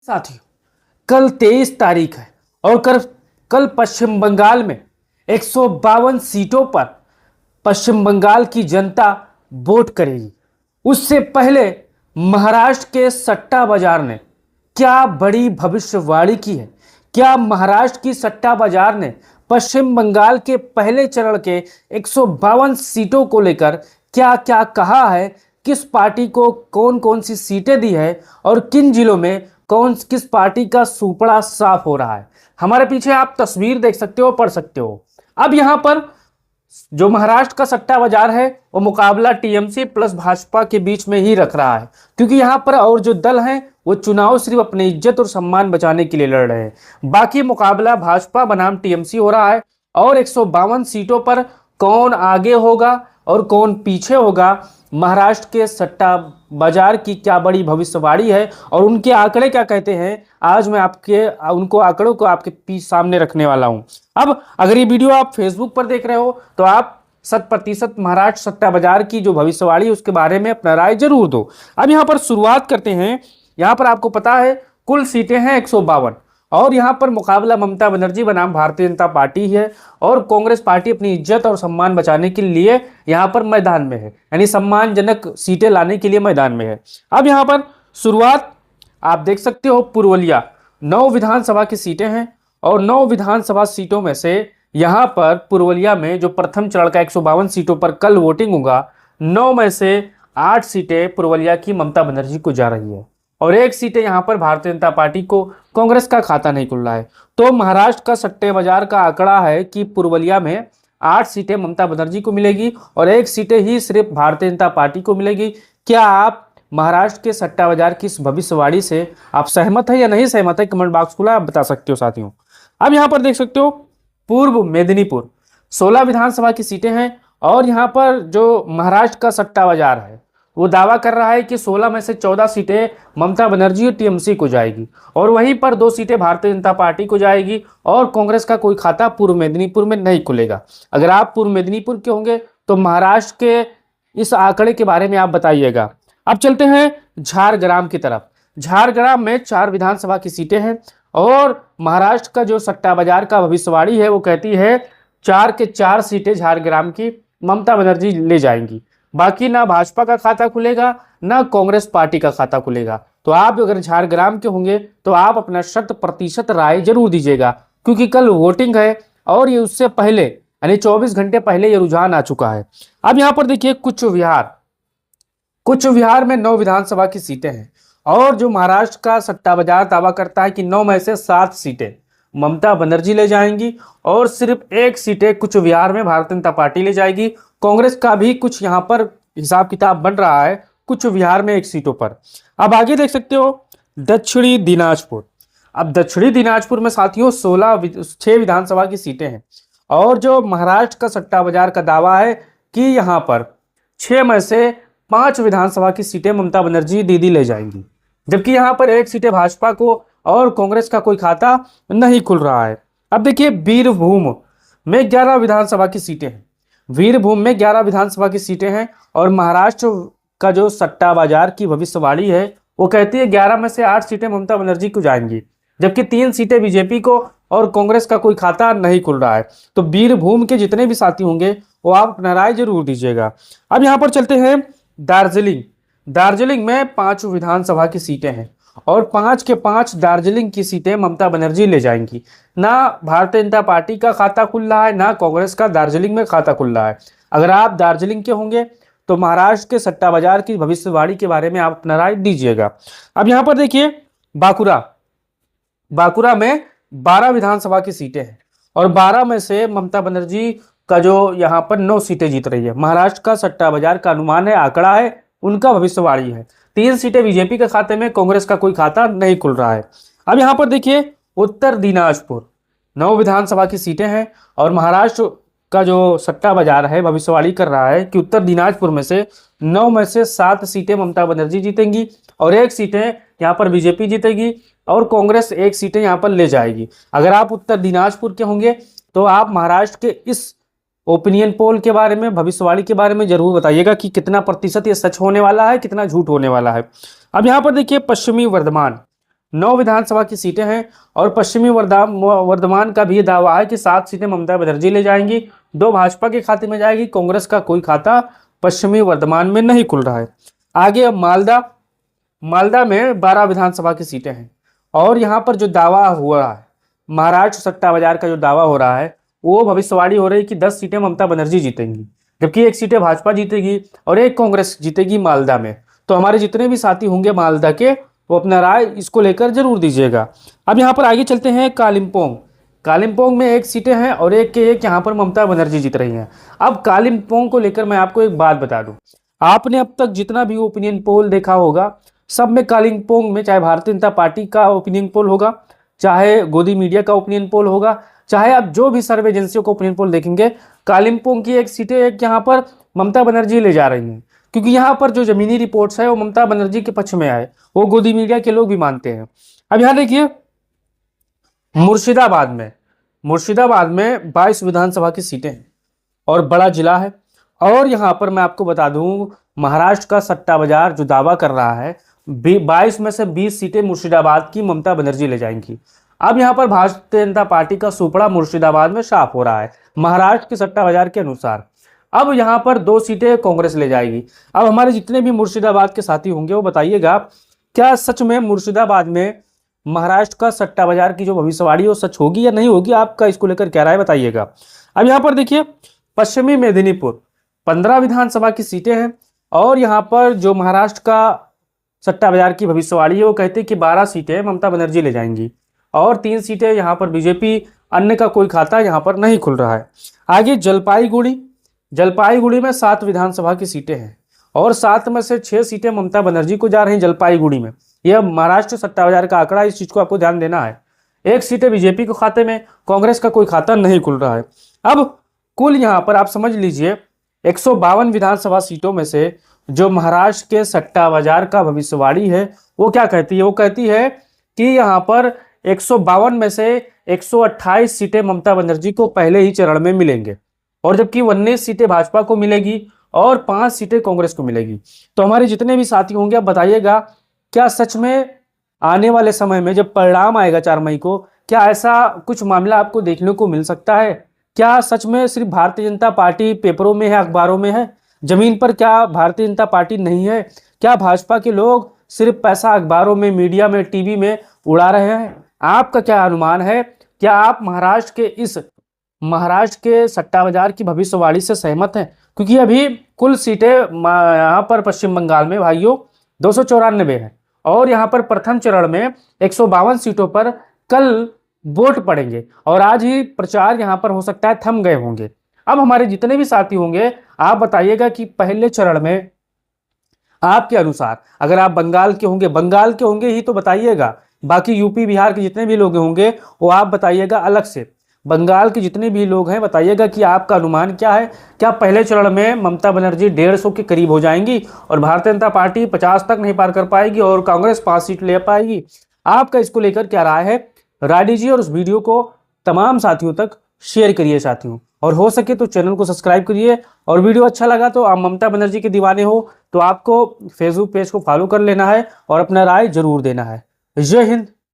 साथियों, कल 23 तारीख है और कल पश्चिम बंगाल में 152 सीटों पर पश्चिम बंगाल की जनता वोट करेगी। उससे पहले महाराष्ट्र के सट्टा बाजार ने क्या बड़ी भविष्यवाणी की है। क्या महाराष्ट्र की सट्टा बाजार ने पश्चिम बंगाल के पहले चरण के 152 सीटों को लेकर क्या क्या कहा है, किस पार्टी को कौन कौन सी सीटें दी है और किन जिलों में कौन किस पार्टी का सुपड़ा साफ हो रहा है। हमारे पीछे आप तस्वीर देख सकते हो, पढ़ सकते हो। अब यहां पर जो महाराष्ट्र का सट्टा बाजार है वो मुकाबला टीएमसी प्लस भाजपा के बीच में ही रख रहा है, क्योंकि यहां पर और जो दल हैं वो चुनाव सिर्फ अपनी इज्जत और सम्मान बचाने के लिए लड़ रहे हैं। बाकी मुकाबला भाजपा बनाम टीएमसी हो रहा है और 152 सीटों पर कौन आगे होगा और कौन पीछे होगा, महाराष्ट्र के सट्टा बाजार की क्या बड़ी भविष्यवाणी है और उनके आंकड़े क्या कहते हैं, आज मैं उनको आंकड़ों को आपके सामने रखने वाला हूं। अब अगर ये वीडियो आप फेसबुक पर देख रहे हो तो आप 100% महाराष्ट्र सट्टा बाजार की जो भविष्यवाणी है उसके बारे में अपना राय जरूर दो। अब यहां पर शुरुआत करते हैं। यहां पर आपको पता है कुल सीटें हैं 152 और यहां पर मुकाबला ममता बनर्जी बनाम भारतीय जनता पार्टी है और कांग्रेस पार्टी अपनी इज्जत और सम्मान बचाने के लिए यहां पर मैदान में है, यानी सम्मानजनक सीटें लाने के लिए मैदान में है। अब यहां पर शुरुआत आप देख सकते हो, पुरवलिया 9 विधानसभा की सीटें हैं और 9 विधानसभा सीटों में से यहां पर पुरवलिया में जो प्रथम चरण का 152 सीटों पर कल वोटिंग होगा, 9 में से 8 सीटें पुरवलिया की ममता बनर्जी को जा रही है और 1 सीटें यहां पर भारतीय जनता पार्टी को, कांग्रेस का खाता नहीं खुल रहा है। तो महाराष्ट्र का सट्टे बाजार का आंकड़ा है कि पुरवलिया में 8 सीटें ममता बनर्जी को मिलेगी और 1 सीटें ही सिर्फ भारतीय जनता पार्टी को मिलेगी। क्या आप महाराष्ट्र के सट्टा बाजार की इस भविष्यवाणी से आप सहमत है या नहीं सहमत है? कमेंट बॉक्स खुला, आप बता सकते हो साथियों। अब यहां पर देख सकते हो पूर्व मेदिनीपुर 16 विधानसभा की सीटें हैं और यहां पर जो महाराष्ट्र का सट्टा बाजार है वो दावा कर रहा है कि 16 में से 14 सीटें ममता बनर्जी और टीएमसी को जाएगी और वहीं पर 2 सीटें भारतीय जनता पार्टी को जाएगी और कांग्रेस का कोई खाता पूर्व मेदिनीपुर में नहीं खुलेगा। अगर आप पूर्व मेदिनीपुर के होंगे तो महाराष्ट्र के इस आंकड़े के बारे में आप बताइएगा। अब चलते हैं झारग्राम की तरफ। झारग्राम में 4 विधानसभा की सीटें हैं और महाराष्ट्र का जो सट्टा बाजार का भविष्यवाणी है वो कहती है 4 के 4 सीटें झारग्राम की ममता बनर्जी ले जाएंगी। बाकी ना भाजपा का खाता खुलेगा ना कांग्रेस पार्टी का खाता खुलेगा। तो आप अगर झारग्राम के होंगे तो आप अपना 100% राय जरूर दीजिएगा, क्योंकि कल वोटिंग है और ये उससे पहले यानी 24 घंटे पहले ये रुझान आ चुका है। अब यहाँ पर देखिए कुछ विहार में 9 विधानसभा की सीटें हैं और जो महाराष्ट्र का सट्टा बाजार दावा करता है कि 9 में से 7 सीटें ममता बनर्जी ले जाएंगी और सिर्फ 1 सीटें कुछ विहार में भारतीय जनता पार्टी ले जाएगी। कांग्रेस का भी कुछ यहां पर हिसाब किताब बन रहा है कुछ विहार में 1 सीटों पर। अब आगे देख सकते हो दक्षिणी दिनाजपुर। अब दक्षिणी दिनाजपुर में साथियों 6 विधानसभा की सीटें हैं और जो महाराष्ट्र का सट्टा बाजार का दावा है कि यहां पर 6 में से 5 विधानसभा की सीटें ममता बनर्जी दीदी ले जाएंगी, जबकि यहां पर 1 सीटें भाजपा को और कांग्रेस का कोई खाता नहीं खुल रहा है। अब देखिए वीरभूम में 11 विधानसभा की सीटें हैं। वीरभूम में 11 विधानसभा की सीटें हैं और महाराष्ट्र का जो सट्टा बाजार की भविष्यवाणी है वो कहती है 11 में से 8 सीटें ममता बनर्जी को जाएंगी, जबकि 3 सीटें बीजेपी को और कांग्रेस का कोई खाता नहीं खुल रहा है। तो वीरभूम के जितने भी साथी होंगे वो आप अपना राय जरूर दीजिएगा। अब यहाँ पर चलते हैं दार्जिलिंग में 5 विधानसभा की सीटें हैं और 5 के 5 दार्जिलिंग की सीटें ममता बनर्जी ले जाएंगी। ना भारतीय जनता पार्टी का खाता खुल रहा है ना कांग्रेस का दार्जिलिंग में खाता खुल रहा है। अगर आप दार्जिलिंग के होंगे तो महाराष्ट्र के सट्टा बाजार की भविष्यवाणी के बारे में आप अपना राय दीजिएगा। अब यहां पर देखिए बांकुरा में 12 विधानसभा की सीटें हैं और 12 में से ममता बनर्जी का जो यहां पर 9 सीटें जीत रही है। महाराष्ट्र का सट्टा बाजार का अनुमान है, आंकड़ा है, उनका भविष्यवाणी है। 3 सीटें बीजेपी के खाते में, कांग्रेस का कोई खाता नहीं खुल रहा है। अब यहां पर देखिए उत्तर दिनाजपुर 9 विधानसभा की सीटें हैं और महाराष्ट्र का जो सट्टा बाजार है भविष्यवाणी कर रहा है कि उत्तर दिनाजपुर में से 9 में से 7 सीटें ममता बनर्जी जीतेंगी और 1 सीटें यहां पर बीजेपी जीतेगी और कांग्रेस 1 सीटें यहां पर ले जाएगी। अगर आप उत्तर दिनाजपुर के होंगे तो आप महाराष्ट्र के इस ओपिनियन पोल के बारे में, भविष्यवाणी के बारे में जरूर बताइएगा कि कितना प्रतिशत ये सच होने वाला है, कितना झूठ होने वाला है। अब यहाँ पर देखिए पश्चिमी वर्धमान 9 विधानसभा की सीटें हैं और पश्चिमी वर्धमान का भी ये दावा है कि 7 सीटें ममता बनर्जी ले जाएंगी, 2 भाजपा के खाते में जाएगी। कांग्रेस का कोई खाता पश्चिमी वर्धमान में नहीं खुल रहा है। आगे अब मालदा में 12 विधानसभा की सीटें हैं और यहाँ पर जो दावा हुआ है, महाराष्ट्र सट्टा बाजार का जो दावा हो रहा है, वो भविष्यवाणी हो रही है कि 10 सीटें ममता बनर्जी जीतेंगी, जबकि 1 सीटें भाजपा जीतेगी और 1 कांग्रेस जीतेगी मालदा में। तो हमारे जितने भी साथी होंगे मालदा के, वो अपना राय इसको लेकर जरूर दीजिएगा। अब यहाँ पर आगे चलते हैं कालिम्पोंग में 1 सीटें हैं और एक के एक यहाँ पर ममता बनर्जी जीत रही हैं। अब कालिम्पोंग को लेकर मैं आपको एक बात बता दूं, आपने अब तक जितना भी ओपिनियन पोल देखा होगा, सब में कालिम्पोंग में, चाहे भारतीय जनता पार्टी का ओपिनियन पोल होगा, चाहे गोदी मीडिया का ओपिनियन पोल होगा, चाहे आप जो भी सर्वे एजेंसियों का ओपिनियन पोल देखेंगे, कालिम्पोंग की 1 सीटें एक यहाँ पर ममता बनर्जी ले जा रही हैं, क्योंकि यहाँ पर जो जमीनी रिपोर्ट्स है वो ममता बनर्जी के पक्ष में आए, वो गोदी मीडिया के लोग भी मानते हैं। अब यहाँ देखिए, मुर्शिदाबाद में 22 विधानसभा की सीटें हैं और बड़ा जिला है। और यहाँ पर मैं आपको बता दूं, महाराष्ट्र का सट्टा बाजार जो दावा कर रहा है, 22 में से 20 सीटें मुर्शिदाबाद की ममता बनर्जी ले जाएंगी। अब यहाँ पर भारतीय जनता पार्टी का सुपड़ा मुर्शिदाबाद में साफ हो रहा है महाराष्ट्र के सट्टा बाजार के अनुसार। अब यहाँ पर 2 सीटें कांग्रेस ले जाएगी। अब हमारे जितने भी मुर्शिदाबाद के साथी होंगे वो बताइएगा, क्या सच में मुर्शिदाबाद में महाराष्ट्र का सट्टा बाजार की जो भविष्यवाणी वो सच होगी या नहीं होगी? आपका इसको लेकर क्या राय बताइएगा। अब यहाँ पर देखिए, पश्चिमी मेदिनीपुर 15 विधानसभा की सीटें हैं और यहाँ पर जो महाराष्ट्र का सट्टा बाजार की भविष्यवाणी है वो कहते हैं कि 12 सीटें ममता बनर्जी ले जाएंगी और 3 सीटें यहाँ पर बीजेपी, अन्य का कोई खाता यहाँ पर नहीं खुल रहा है। आगे जलपाईगुड़ी में 7 विधानसभा की सीटें हैं और 7 में से 6 सीटें ममता बनर्जी को जा रही हैं जलपाईगुड़ी में। यह महाराष्ट्र सट्टा बाजार का आंकड़ा, इस चीज को आपको ध्यान देना है। 1 सीटें बीजेपी के खाते में, कांग्रेस का कोई खाता नहीं खुल रहा है। अब कुल यहाँ पर आप समझ लीजिए 152 विधानसभा सीटों में से जो महाराष्ट्र के सट्टा बाजार का भविष्यवाणी है वो क्या कहती है? वो कहती है कि यहाँ पर 152 में से 128 सीटें ममता बनर्जी को पहले ही चरण में मिलेंगे और जबकि 19 सीटें भाजपा को मिलेगी और 5 सीटें कांग्रेस को मिलेगी। तो हमारे जितने भी साथी होंगे आप बताइएगा, क्या सच में आने वाले समय में जब परिणाम आएगा 4 मई को, क्या ऐसा कुछ मामला आपको देखने को मिल सकता है? क्या सच में सिर्फ भारतीय जनता पार्टी पेपरों में है, अखबारों में है, जमीन पर क्या भारतीय जनता पार्टी नहीं है? क्या भाजपा के लोग सिर्फ पैसा अखबारों में, मीडिया में, टीवी में उड़ा रहे हैं? आपका क्या अनुमान है? क्या आप महाराष्ट्र के सट्टा बाजार की भविष्यवाणी से सहमत हैं? क्योंकि अभी कुल सीटें यहाँ पर पश्चिम बंगाल में भाइयों 294 है और यहाँ पर प्रथम चरण में 152 सीटों पर कल वोट पड़ेंगे और आज ही प्रचार यहाँ पर हो सकता है थम गए होंगे। अब हमारे जितने भी साथी होंगे आप बताइएगा कि पहले चरण में आपके अनुसार, अगर आप बंगाल के होंगे ही तो बताइएगा, बाकी यूपी बिहार के जितने भी लोग होंगे वो आप बताइएगा अलग से। बंगाल के जितने भी लोग हैं बताइएगा कि आपका अनुमान क्या है। क्या पहले चरण में ममता बनर्जी 150 के करीब हो जाएंगी और भारतीय जनता पार्टी 50 तक नहीं पार कर पाएगी और कांग्रेस 5 सीट ले पाएगी? आपका इसको लेकर क्या राय है? राय दीजिए और उस वीडियो को तमाम साथियों तक शेयर करिए साथियों, और हो सके तो चैनल को सब्सक्राइब करिए। और वीडियो अच्छा लगा तो आप ममता बनर्जी के दीवाने हो तो आपको फेसबुक पेज को फॉलो कर लेना है और अपना राय जरूर देना है। जय हिंद।